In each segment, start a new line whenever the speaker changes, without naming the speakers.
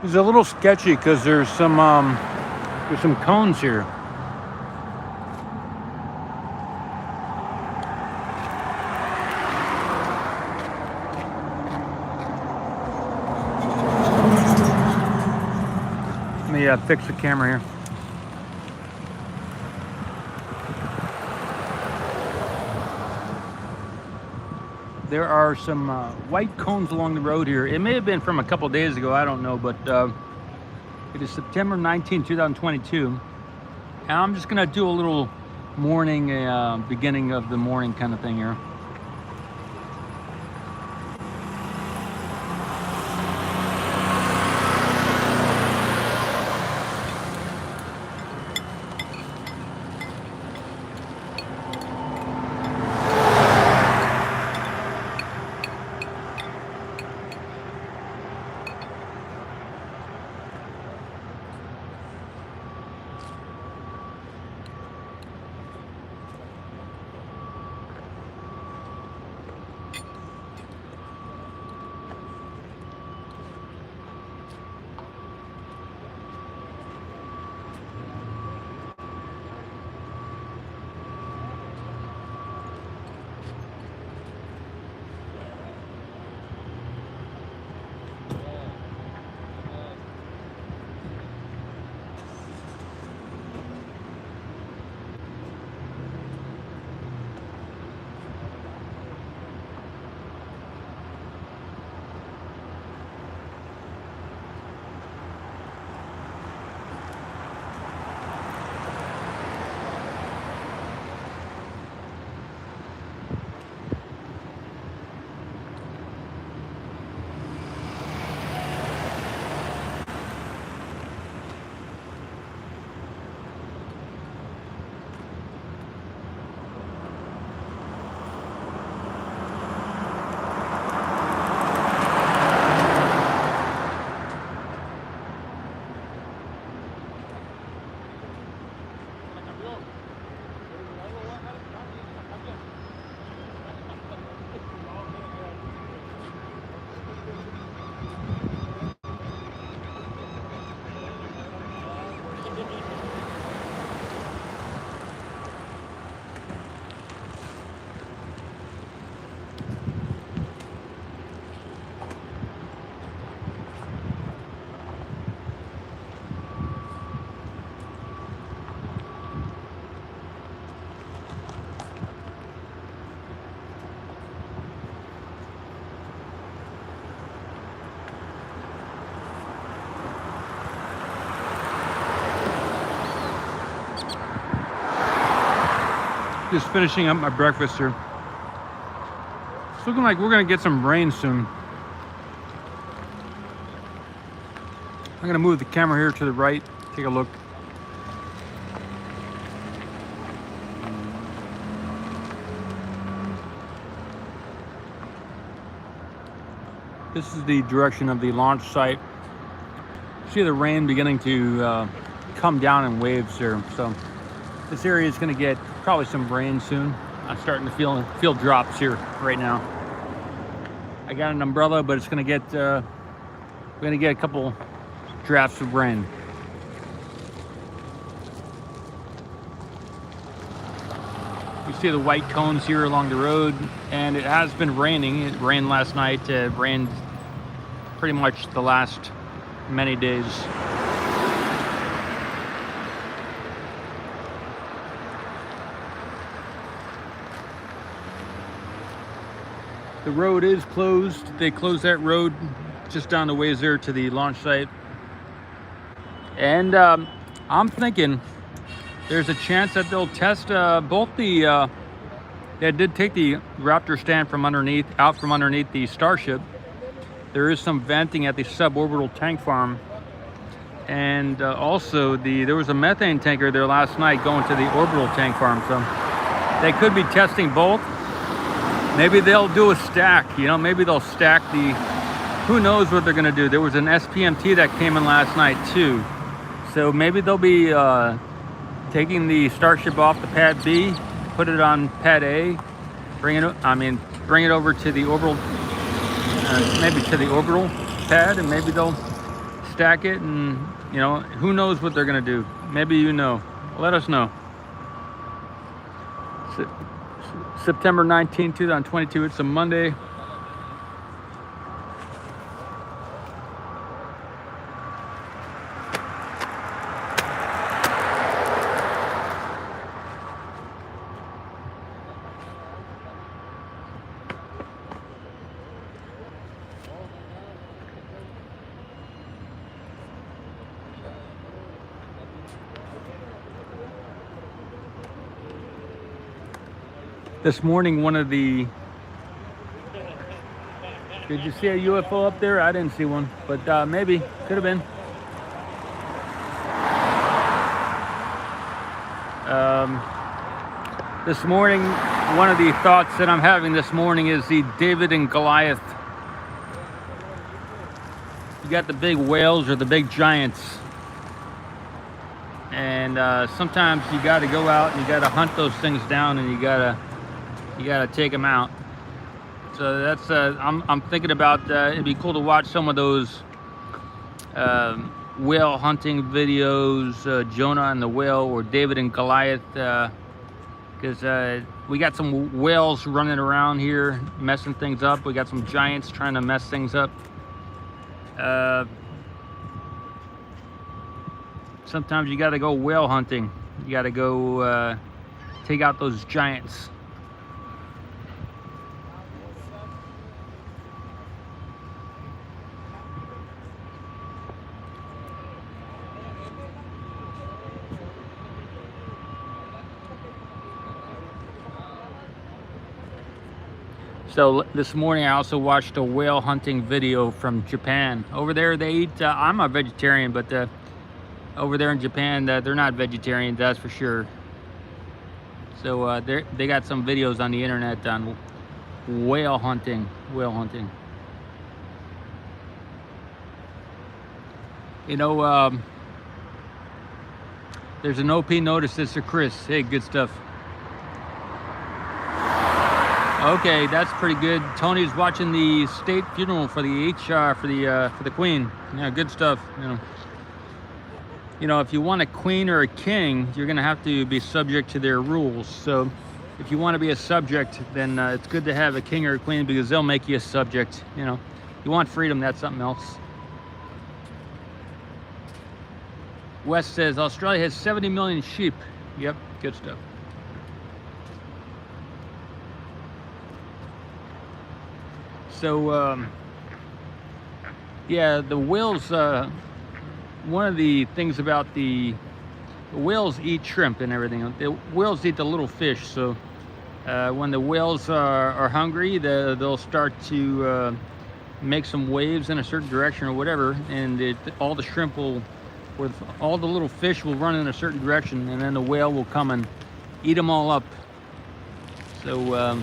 It's a little sketchy because there's some cones here. Let me fix the camera here. There are some white cones along the road here. It may have been from a couple days ago, I don't know, but it is September 19, 2022. And I'm just gonna do a little morning, beginning of the morning kind of thing here. Just finishing up my breakfast here. It's looking like we're gonna get some rain soon. I'm gonna move the camera here to the right, take a look. This is the direction of the launch site. See the rain beginning to come down in waves here. So this area is going to get probably some rain soon. I'm starting to feel drops here right now. I got an umbrella, but it's going to get we're going to get a couple drafts of rain. You see the white cones here along the road, and it has been raining. It rained last night. It rained pretty much the last many days. The road is closed. They closed that road just down the ways there to the launch site. And I'm thinking there's a chance that they'll test both the, they did take the Raptor stand from underneath, out from underneath the Starship. There is some venting at the suborbital tank farm. And also there was a methane tanker there last night going to the orbital tank farm. So they could be testing both. Maybe they'll do a stack, you know, maybe they'll stack the, who knows what they're gonna do. There was an SPMT that came in last night too. So maybe they'll be taking the Starship off the pad B, put it on pad A, bring it over to the orbital, maybe to the orbital pad, and maybe they'll stack it, and you know, who knows what they're gonna do. Maybe you know. Let us know. September 19, 2022. It's a Monday. This morning, did you see a UFO up there? I didn't see one, but maybe, could have been. This morning, one of the thoughts that I'm having this morning is the David and Goliath. You got the big whales or the big giants. And sometimes you got to go out and you got to hunt those things down, and you got to take them out. So that's I'm thinking about it'd be cool to watch some of those whale hunting videos, Jonah and the whale, or David and Goliath, because we got some whales running around here messing things up. We got some giants trying to mess things up. Sometimes you got to go whale hunting. You got to go take out those giants. So this morning I also watched a whale hunting video from Japan. Over there they eat, I'm a vegetarian, but over there in Japan they're not vegetarians, that's for sure. So they got some videos on the internet on whale hunting. You know, there's an OP notice. This is Chris. Hey, good stuff. Okay, that's pretty good. Tony's watching the state funeral for the HR for the Queen. Yeah, good stuff. You know, if you want a queen or a king, you're gonna have to be subject to their rules. So, if you want to be a subject, then it's good to have a king or a queen, because they'll make you a subject. You know, you want freedom, that's something else. West says Australia has 70 million sheep. Yep, good stuff. So, yeah, the whales, one of the things about the whales eat shrimp and everything. The whales eat the little fish, so when the whales are hungry, they'll start to make some waves in a certain direction or whatever, and all the shrimp all the little fish will run in a certain direction, and then the whale will come and eat them all up. So,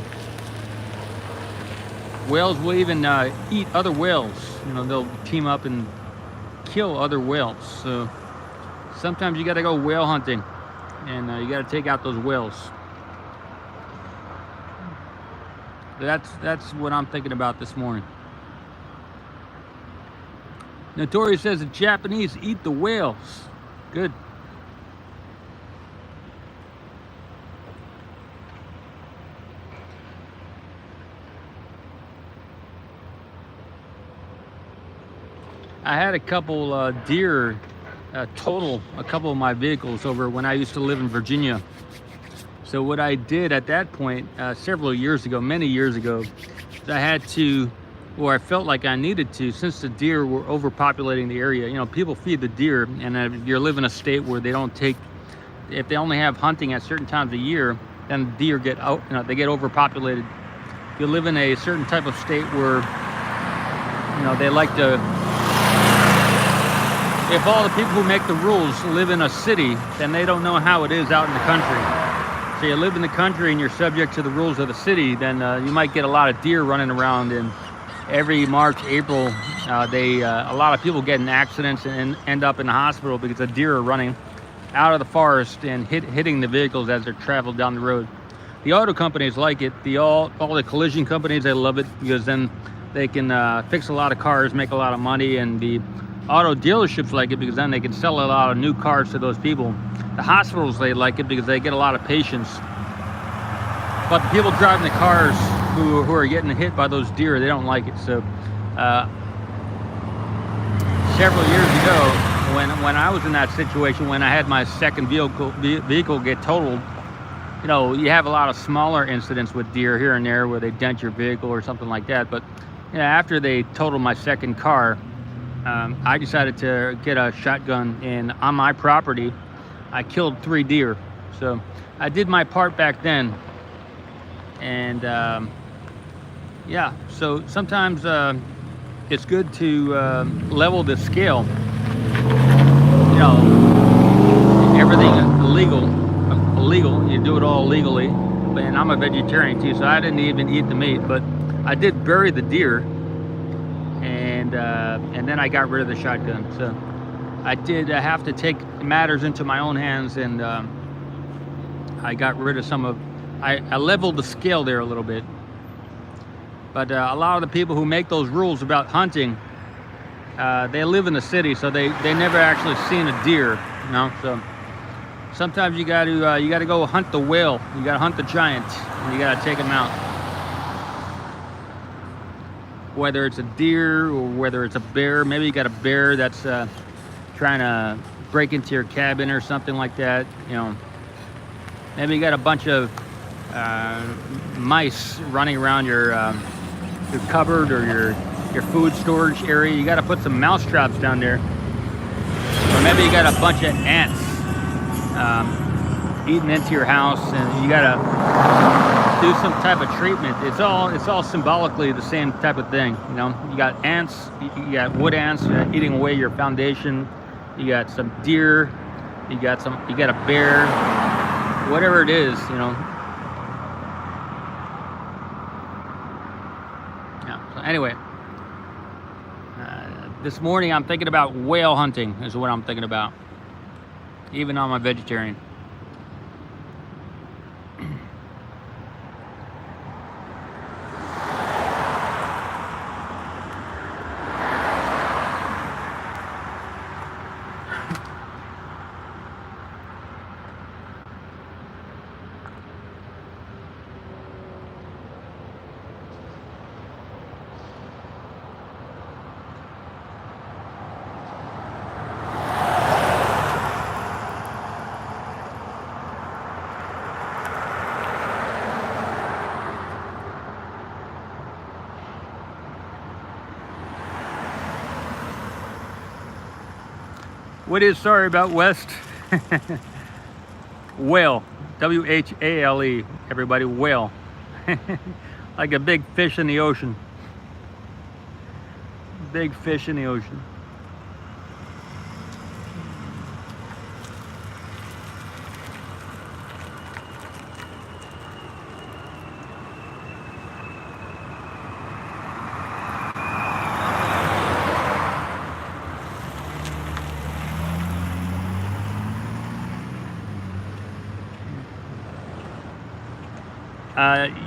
whales will even eat other whales. You know, they'll team up and kill other whales. So sometimes you got to go whale hunting, and you got to take out those whales. That's what I'm thinking about this morning. Notorious says the Japanese eat the whales. Good. I had a couple deer total a couple of my vehicles over when I used to live in Virginia. So what I did at that point, several years ago, many years ago, I had to, or I felt like I needed to, since the deer were overpopulating the area. You know, people feed the deer, and if you live in a state where they don't take, if they only have hunting at certain times of year, then the deer get out, you know, they get overpopulated. If you live in a certain type of state where, you know, they like to, if all the people who make the rules live in a city, then they don't know how it is out in the country. So you live in the country and you're subject to the rules of the city, then you might get a lot of deer running around. And every March, April, a lot of people get in accidents and end up in the hospital because the deer are running out of the forest and hitting the vehicles as they're traveling down the road. The auto companies like it. All the collision companies, they love it, because then they can fix a lot of cars, make a lot of money, and the auto dealerships like it because then they can sell a lot of new cars to those people. The hospitals, they like it because they get a lot of patients. But the people driving the cars who are getting hit by those deer, they don't like it. So several years ago, when I was in that situation, when I had my second vehicle get totaled, you know, you have a lot of smaller incidents with deer here and there where they dent your vehicle or something like that. But you know, after they totaled my second car, I decided to get a shotgun, and on my property, I killed 3 deer. So I did my part back then. And yeah, so sometimes it's good to level the scale. You know, everything illegal, you do it all legally. And I'm a vegetarian too, so I didn't even eat the meat, but I did bury the deer, and then I got rid of the shotgun. So I did have to take matters into my own hands, and I got rid of some of, I leveled the scale there a little bit. But a lot of the people who make those rules about hunting, they live in the city, so they never actually seen a deer, you know. So sometimes you got to go hunt the whale. You got to hunt the giant, and you got to take them out. Whether it's a deer or whether it's a bear, maybe you got a bear that's trying to break into your cabin or something like that. You know, maybe you got a bunch of mice running around your cupboard or your food storage area. You got to put some mouse traps down there. Or maybe you got a bunch of ants eating into your house, and you got to do some type of treatment. It's all symbolically the same type of thing. You know, you got ants, you got wood ants eating away your foundation. You got some deer, you got a bear, whatever it is, you know. Yeah. So anyway, this morning I'm thinking about whale hunting is what I'm thinking about, even though I'm a vegetarian. What is sorry about West? Whale, W-H-A-L-E, everybody, whale. Like a big fish in the ocean. Big fish in the ocean.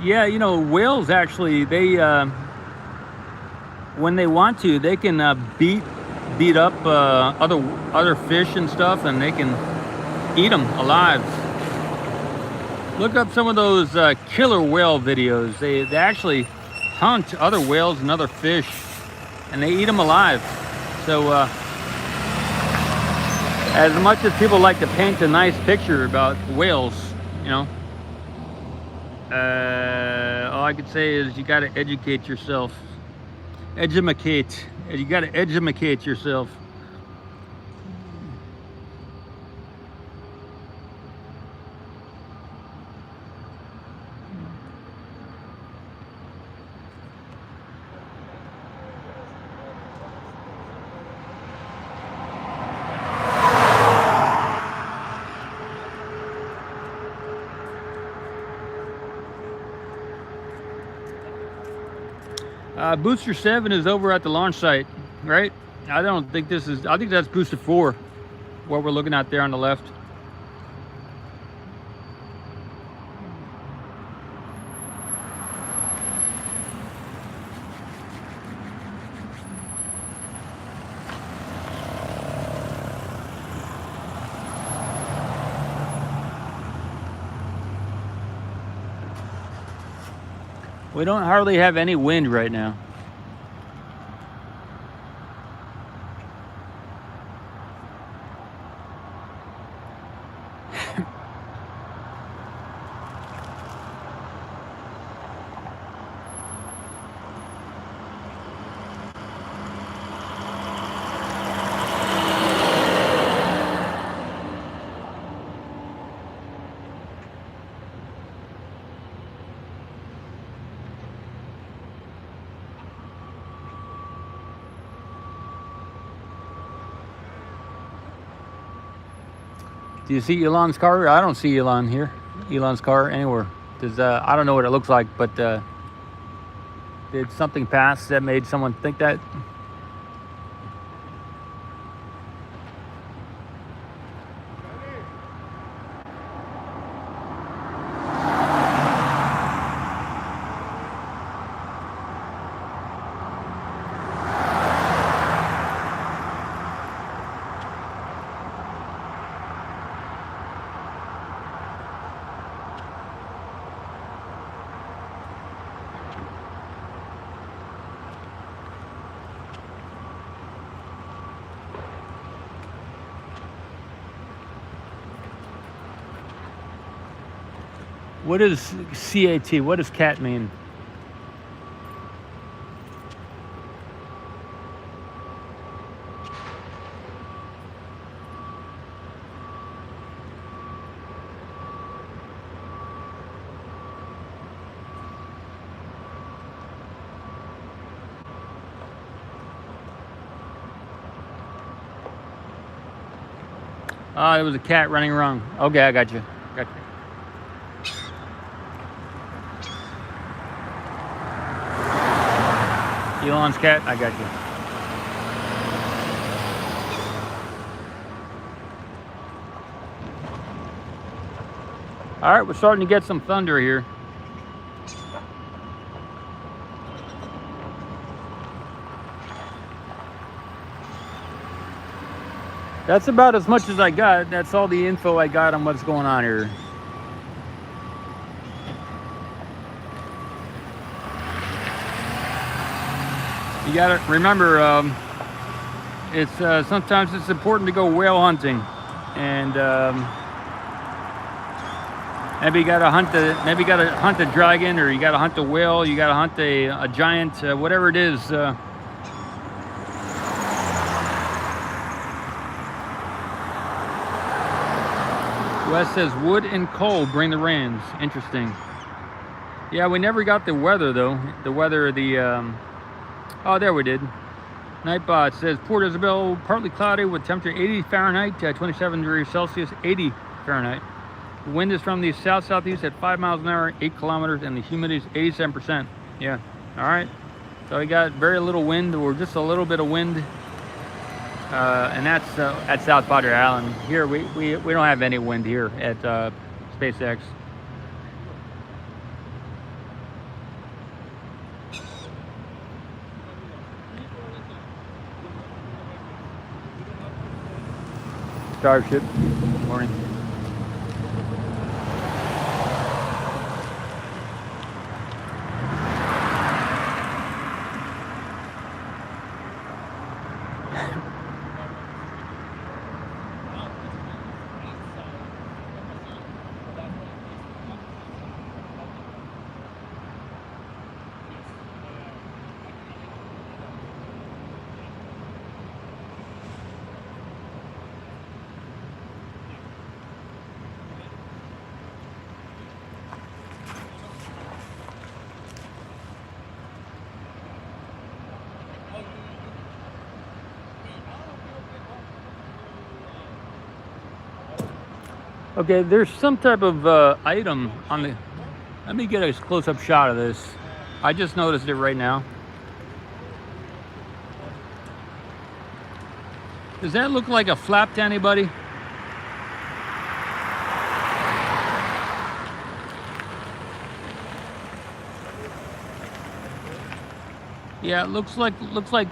Yeah, you know, whales actually, they when they want to, they can beat up other fish and stuff, and they can eat them alive. Look up some of those killer whale videos. They actually hunt other whales and other fish, and they eat them alive. So as much as people like to paint a nice picture about whales, you know, all I could say is you got to educate yourself. Edumacate. You got to edumacate yourself. Booster 7 is over at the launch site, right? I don't think this is, I think that's Booster 4, what we're looking at there on the left. We don't hardly have any wind right now. Do you see Elon's car? I don't see Elon here. Elon's car anywhere. I don't know what it looks like, but did something pass that made someone think that? What is CAT? What does cat mean? Oh, it was a cat running wrong. Okay, I got you. Got you. Elon's cat, I got you. All right, we're starting to get some thunder here. That's about as much as I got. That's all the info I got on what's going on here. You gotta remember, it's sometimes it's important to go whale hunting, and maybe you gotta hunt the dragon, or you gotta hunt the whale, you gotta hunt a giant, whatever it is. Wes says wood and coal bring the rains. Interesting. Yeah, we never got the weather though. The weather, oh, there we did. Nightbot says Port Isabel, partly cloudy with temperature 80 Fahrenheit, 27 degrees Celsius, 80 Fahrenheit. The wind is from the south-southeast at 5 miles an hour, 8 kilometers, and the humidity is 87%. Yeah, all right. So we got very little wind, or just a little bit of wind. And that's at South Padre Island. Here, we don't have any wind here at SpaceX. Starship. Morning. Okay, there's some type of item on the... Let me get a close-up shot of this. I just noticed it right now. Does that look like a flap to anybody? Yeah, it looks like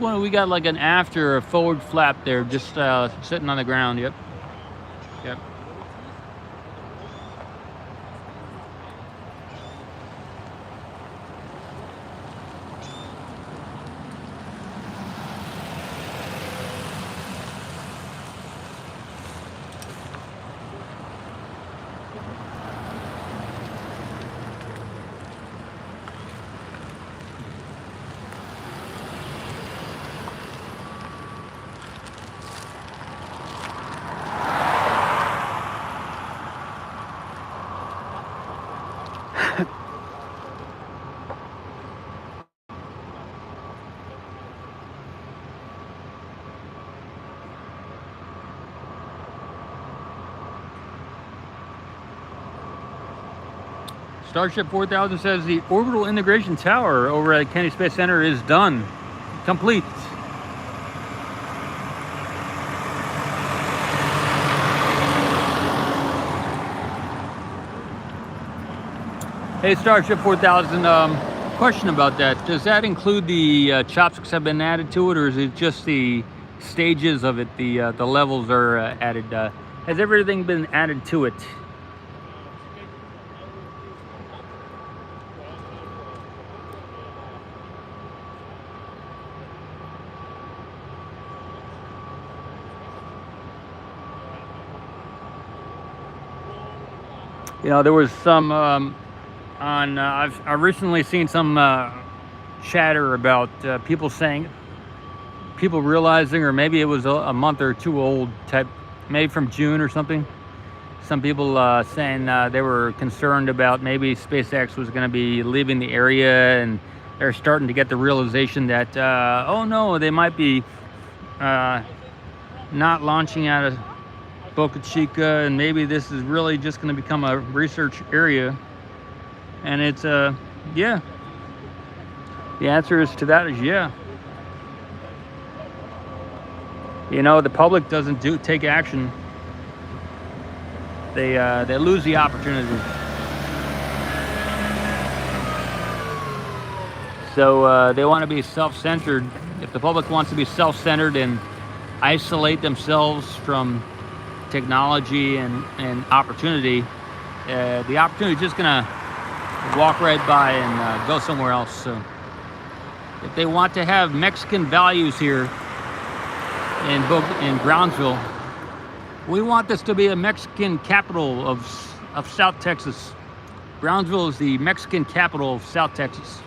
one. We got like an aft or a forward flap there, just sitting on the ground. Yep. Yep. Starship 4000 says the orbital integration tower over at Kennedy Space Center is done, complete. Hey, Starship 4000, question about that. Does that include the chopsticks have been added to it, or is it just the stages of it, the levels are added? Has everything been added to it? You know, there was some I've recently seen some chatter about people realizing, or maybe it was a month or two old type, maybe from June or something. Some people saying they were concerned about maybe SpaceX was going to be leaving the area, and they're starting to get the realization that oh no, they might be not launching out of Boca Chica, and maybe this is really just going to become a research area. And it's yeah. The answer is to that is yeah. You know, the public doesn't take action. They lose the opportunity. So they want to be self-centered. If the public wants to be self-centered and isolate themselves from technology and opportunity, the opportunity is just gonna walk right by and go somewhere else. So if they want to have Mexican values here in Brownsville, we want this to be a Mexican capital of South Texas. Brownsville is the Mexican capital of South Texas.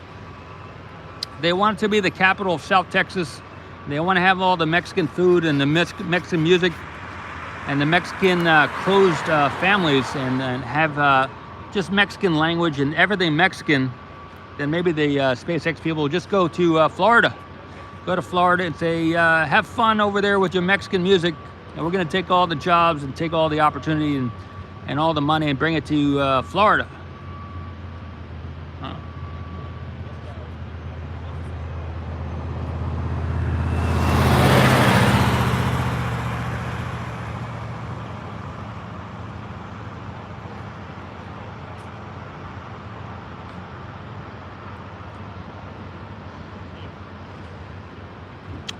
They want it to be the capital of South Texas. They want to have all the Mexican food and the Mexican music and the Mexican closed families, and have just Mexican language and everything Mexican. Then maybe the SpaceX people will just go to Florida. Go to Florida and say, have fun over there with your Mexican music, and we're going to take all the jobs and take all the opportunity and all the money and bring it to Florida.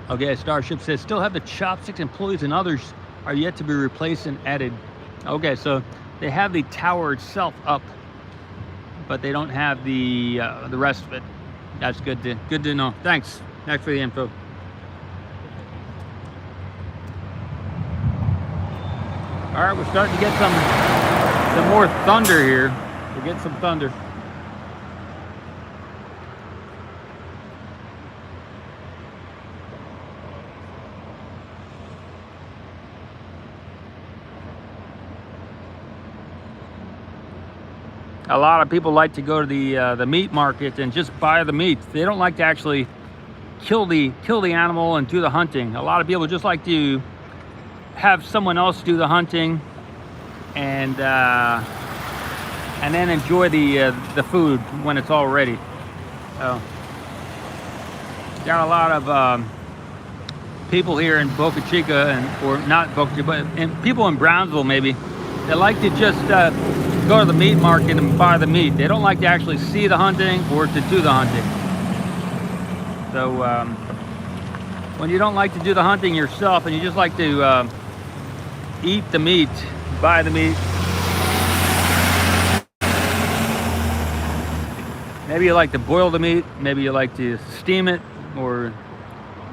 Okay, Starship says, still have the chopsticks employees and others are yet to be replaced and added. Okay, so they have the tower itself up, but they don't have the rest of it. That's good to know. Thanks for the info. All right, we're starting to get some more thunder here. We're getting some thunder. A lot of people like to go to the meat market and just buy the meat. They don't like to actually kill the animal and do the hunting. A lot of people just like to have someone else do the hunting and then enjoy the food when it's all ready. So got a lot of people here in Boca Chica, or not Boca Chica, but people in Brownsville maybe, they like to just go to the meat market and buy the meat. They don't like to actually see the hunting or to do the hunting. So when you don't like to do the hunting yourself and you just like to eat the meat, buy the meat, maybe you like to boil the meat, maybe you like to steam it, or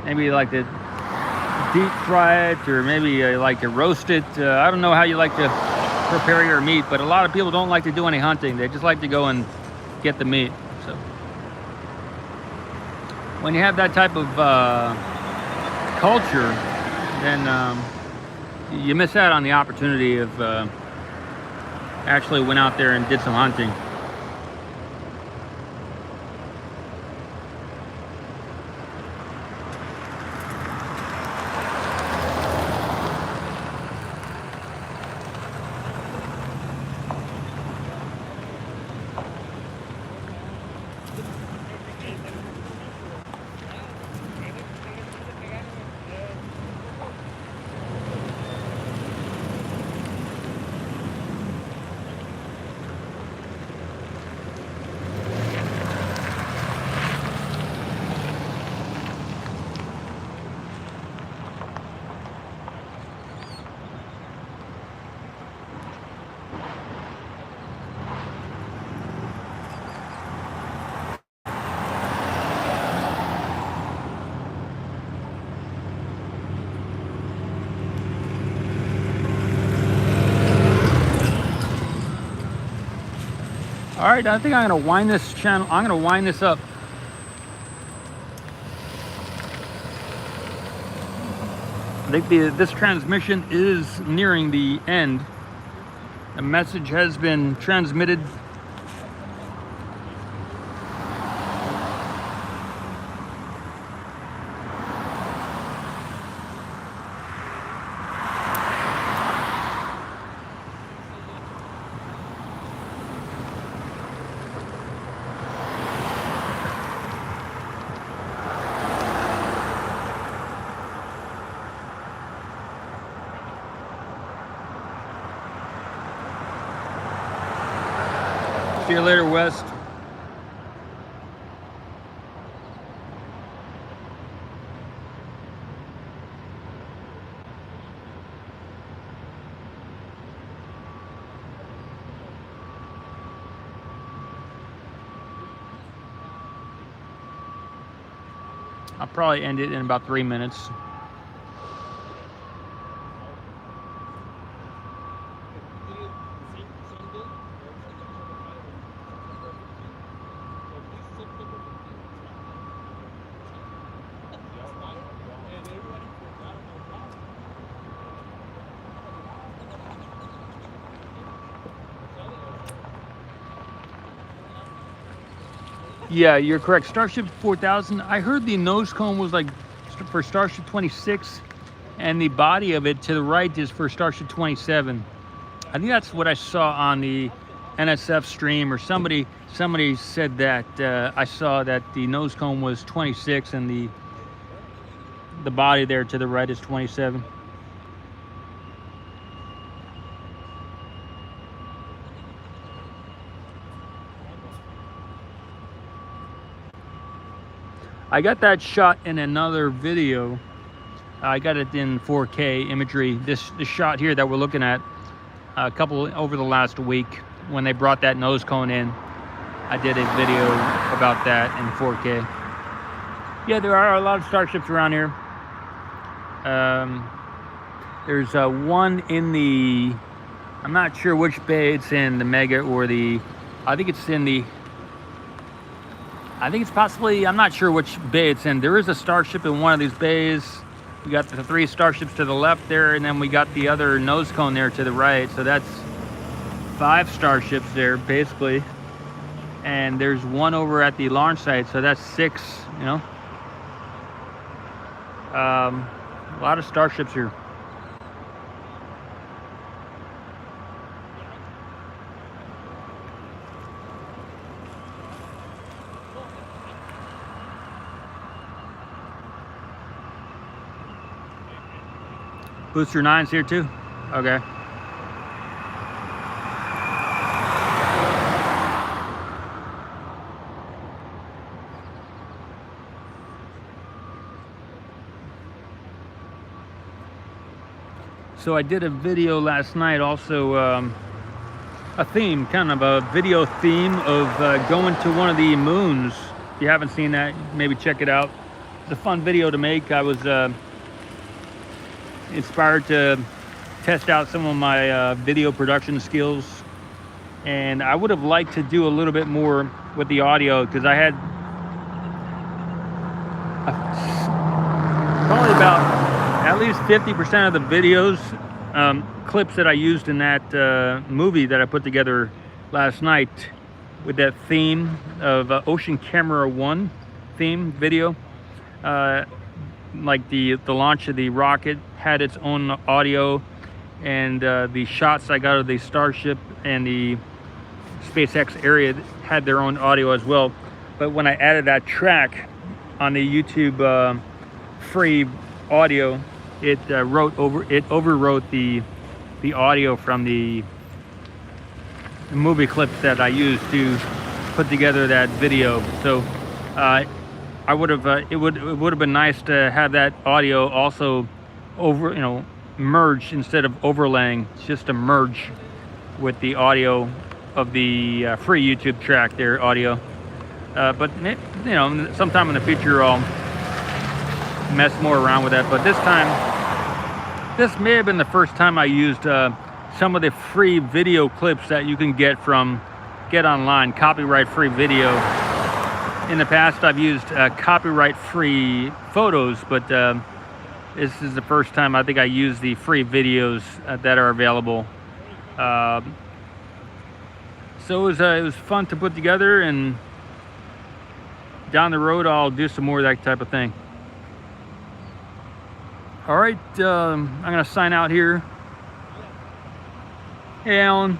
maybe you like to deep fry it, or maybe you like to roast it. I don't know how you like to prepare your meat, but a lot of people don't like to do any hunting. They just like to go and get the meat. So when you have that type of culture, then you miss out on the opportunity of actually went out there and did some hunting. All right, I think I'm gonna wind this channel. I'm gonna wind this up. I think this transmission is nearing the end. The message has been transmitted. See you later, West. I'll probably end it in about 3 minutes. Yeah, you're correct. Starship 4000. I heard the nose cone was like for Starship 26, and the body of it to the right is for Starship 27. I think that's what I saw on the NSF stream, or somebody said that I saw that the nose cone was 26 and the body there to the right is 27. I got that shot in another video. I got it in 4K imagery. This shot here that we're looking at, a couple over the last week when they brought that nose cone in. I did a video about that in 4K. Yeah, there are a lot of starships around here. There's one in the, I'm not sure which bay it's in, the Mega or the, I think it's possibly, I'm not sure which bay it's in. There is a starship in one of these bays. We got the 3 starships to the left there, and then we got the other nose cone there to the right. So that's 5 starships there, basically. And there's one over at the launch site, so that's 6, you know. A lot of starships here. Booster 9's here too? Okay. So I did a video last night also, a theme, kind of a video theme of going to one of the moons. If you haven't seen that, maybe check it out. It's a fun video to make. I was inspired to test out some of my video production skills, and I would have liked to do a little bit more with the audio, because I had probably about at least 50% of the videos, clips that I used in that movie that I put together last night with that theme of Ocean Camera 1 theme video. Like the launch of the rocket had its own audio, and the shots I got of the Starship and the SpaceX area had their own audio as well. But when I added that track on the YouTube free audio, it overwrote the audio from the movie clips that I used to put together that video. So I would have it would have been nice to have that audio also merged instead of overlaying. It's just a merge with the audio of the free YouTube track there, audio. But sometime in the future I'll mess more around with that. But this time, this may have been the first time I used some of the free video clips that you can get from get online copyright-free video. In the past, I've used copyright-free photos, but this is the first time I think I used the free videos that are available. So it was fun to put together, and down the road I'll do some more of that type of thing. All right, I'm gonna sign out here. Hey, Alan.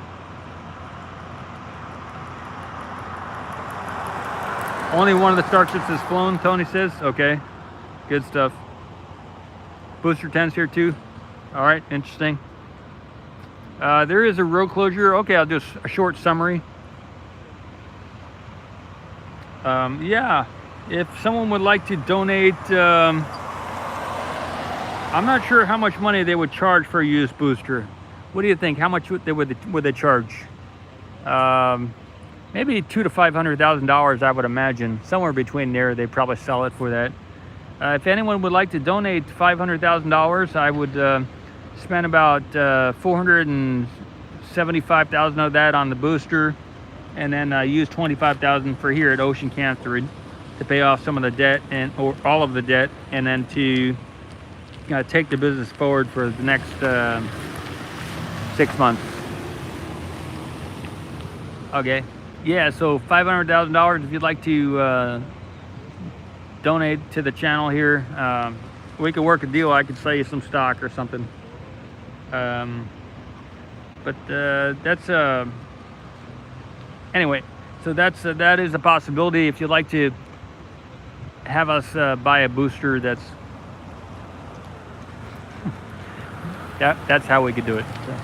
Only one of the starships has flown, Tony says. Okay, good stuff. Booster 10's here too. All right, interesting. There is a road closure. Okay, I'll do a short summary. Yeah, if someone would like to donate, I'm not sure how much money they would charge for a used booster. What do you think? How much would they charge? Maybe $200,000 to $500,000, I would imagine. Somewhere between there, they probably sell it for that. If anyone would like to donate $500,000, I would spend about $475,000 of that on the booster, and then use $25,000 for here at Ocean Camp to pay off some of the debt or all of the debt, and then to take the business forward for the next 6 months. Okay, yeah, so $500,000 if you'd like to donate to the channel here. We could work a deal. I could sell you some stock or something. But that's anyway, so that is a possibility if you'd like to have us buy a booster. That's how we could do it. So.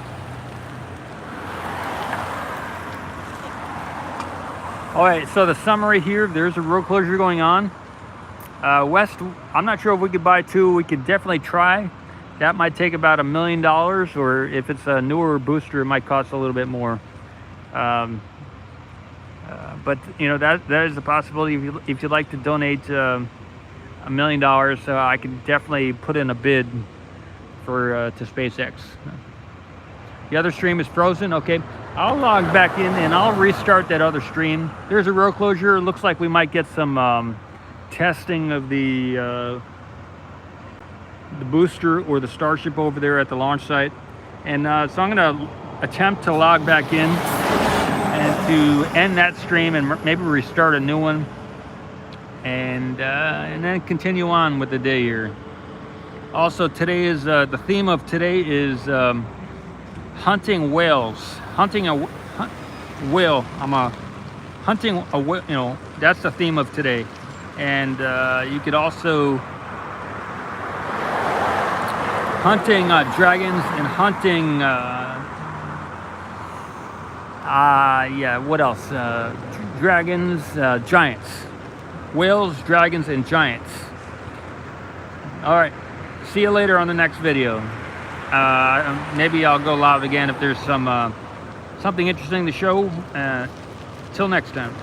All right, so the summary here, there's a road closure going on. West, I'm not sure if we could buy two. We could definitely try. That might take about $1 million, or if it's a newer booster, it might cost a little bit more. But you know, that is a possibility. If you'd like to donate $1 million, so I could definitely put in a bid for to SpaceX. The other stream is frozen. Okay, I'll log back in and I'll restart that other stream. There's a road closure. It looks like we might get some testing of the booster or the Starship over there at the launch site, and so I'm gonna attempt to log back in and to end that stream and maybe restart a new one, and then continue on with the day here. Also, today is the theme of today is hunting whales. Hunting a whale. Hunting a whale. You know, that's the theme of today. And you could also hunting dragons and hunting. Yeah. What else? Dragons, giants, whales, dragons, and giants. All right. See you later on the next video. Maybe I'll go live again if there's something interesting to show. Till next time.